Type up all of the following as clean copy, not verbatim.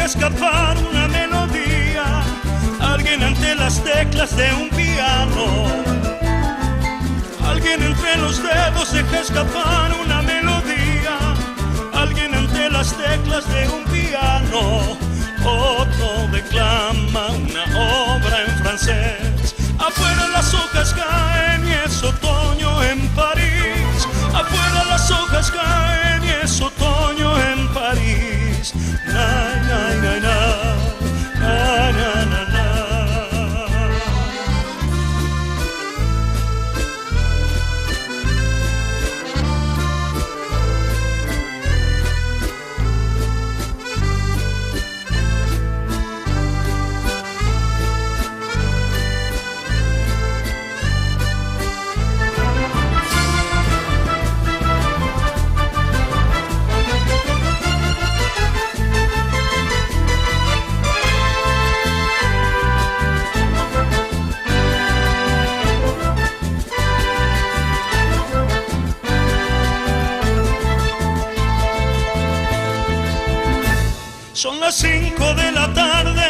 deja escapar una melodía, alguien ante las teclas de un piano. Alguien entre los dedos deja escapar una melodía, alguien ante las teclas de un piano. Otro declama una obra en francés. Afuera las hojas caen y es otoño en París. Afuera las hojas caen y es otoño en París. Na, na, na, na, na, na, na, na. Son las 5 de la tarde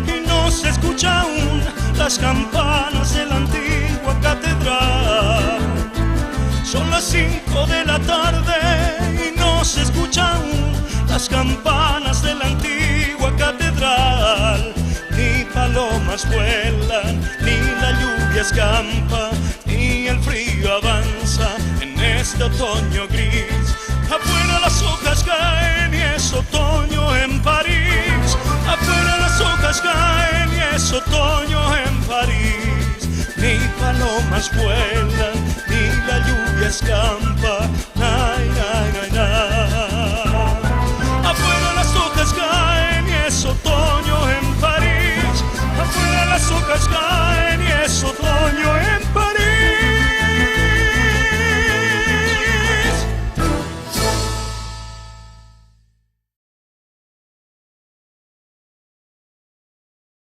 y no se escucha aún las campanas de la antigua catedral. Son las 5 de la tarde y no se escucha aún las campanas de la antigua catedral. Ni palomas vuelan, ni la lluvia escampa, ni el frío avanza en este otoño gris. Afuera las hojas caen y es otoño en París. Afuera las hojas caen y es otoño en París. Ni palomas vuelan,